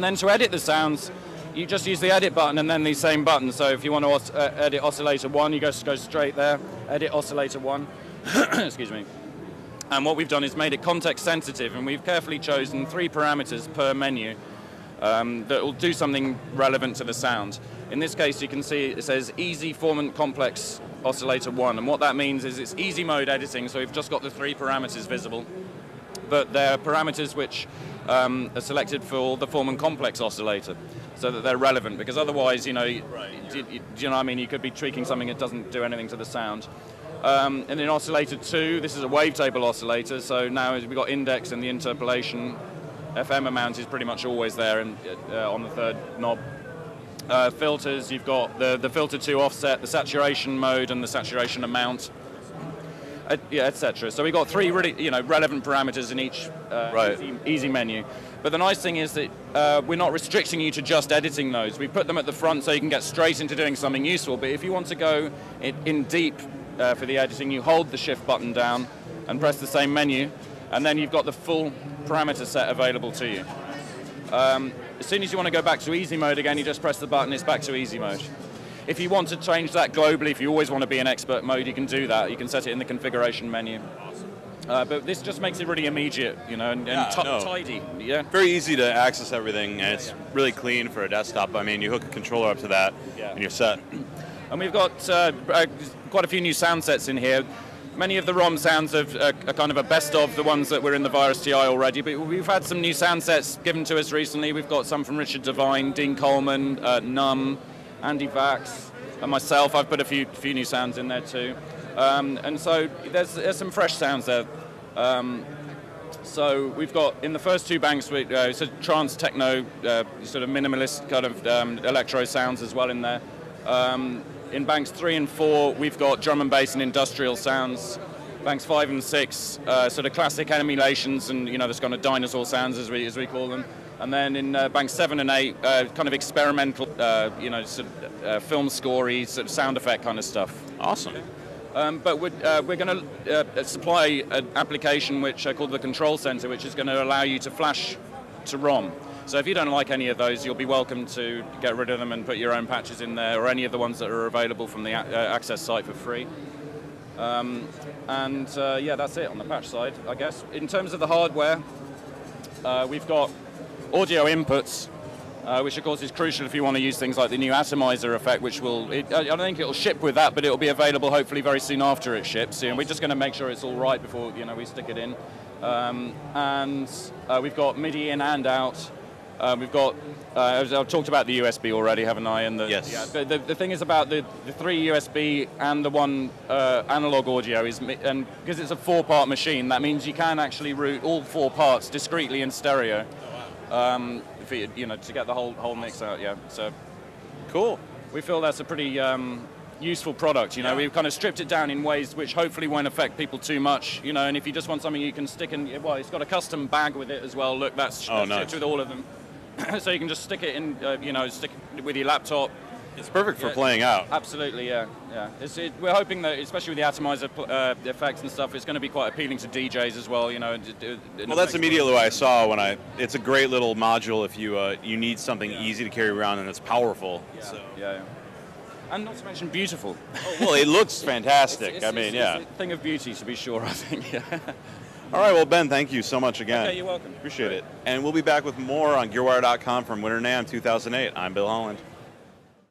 then to edit the sounds, you just use the edit button and then the same button. So if you want to edit oscillator 1, you go straight there, edit oscillator 1. Excuse me. And what we've done is made it context sensitive, and we've carefully chosen 3 parameters per menu that will do something relevant to the sound. In this case, you can see it says easy formant complex oscillator 1, and what that means is it's easy mode editing, so we've just got the 3 parameters visible, but they're parameters which are selected for the formant complex oscillator, so that they're relevant, because otherwise, you know, right, do you know what I mean? You could be tweaking something that doesn't do anything to the sound. And in oscillator 2, this is a wavetable oscillator, so now we've got index and the interpolation. FM amount is pretty much always there on the 3rd knob. Filters, you've got the filter 2 offset, the saturation mode, and the saturation amount, yeah, etc. So we've got 3 really, you know, relevant parameters in each easy menu. But the nice thing is that we're not restricting you to just editing those. We put them at the front so you can get straight into doing something useful. But if you want to go in deep for the editing, you hold the shift button down and press the same menu, and then you've got the full parameter set available to you. As soon as you want to go back to easy mode again, you just press the button, it's back to easy mode. If you want to change that globally, if you always want to be in expert mode, you can do that. You can set it in the configuration menu. But this just makes it really immediate, you know, and tidy. Yeah. Very easy to access everything, and it's really clean for a desktop. I mean, you hook a controller up to that, and you're set. And we've got quite a few new sound sets in here. Many of the ROM sounds are kind of a best of the ones that were in the Virus TI already, but we've had some new sound sets given to us recently. We've got some from Richard Devine, Dean Coleman, NAMM, Andy Vax, and myself. I've put a few new sounds in there too. And so there's some fresh sounds there. So we've got, in the first 2 banks, it's a trance techno, sort of minimalist kind of electro sounds as well in there. In banks 3 and 4, we've got drum and bass and industrial sounds. Banks 5 and 6, sort of classic emulations and, you know, this kind of dinosaur sounds as we call them. And then in banks 7 and 8, kind of experimental, you know, sort of film score-y, sort of sound effect kind of stuff. Awesome. But we're going to supply an application which called the Control Center, which is going to allow you to flash to ROM. So if you don't like any of those, you'll be welcome to get rid of them and put your own patches in there, or any of the ones that are available from the Access site for free. Yeah, that's it on the patch side, I guess. In terms of the hardware, we've got audio inputs, which of course is crucial if you want to use things like the new atomizer effect, which I don't think it'll ship with that, but it'll be available hopefully very soon after it ships. And we're just going to make sure it's all right before, you know, we stick it in. We've got MIDI in and out. We've got, I've talked about the USB already, haven't I? And yes. Yeah, the thing is about the 3 USB and the 1 analog audio is, and because it's a 4-part machine, that means you can actually route all 4 parts discreetly in stereo. Oh, wow. For, you know, to get the whole mix out. Yeah. So cool. We feel that's a pretty useful product. You know, we've kind of stripped it down in ways which hopefully won't affect people too much. You know, and if you just want something you can stick in, well, it's got a custom bag with it as well. Look, that's nice. with all of them. So you can just stick it in, you know, stick it with your laptop. It's perfect for playing out. Absolutely, yeah. We're hoping that, especially with the atomizer effects and stuff, it's going to be quite appealing to DJs as well. You know. Well, that's immediately what I saw when it's a great little module if you need something easy to carry around and it's powerful. Yeah. So. Yeah. And not to mention beautiful. Well, it looks fantastic. It's yeah. It's a thing of beauty, to be sure, I think. Yeah. All right, well, Ben, thank you so much again. Okay, you're welcome. Appreciate it. And we'll be back with more on GearWire.com from Winter NAMM 2008. I'm Bill Holland.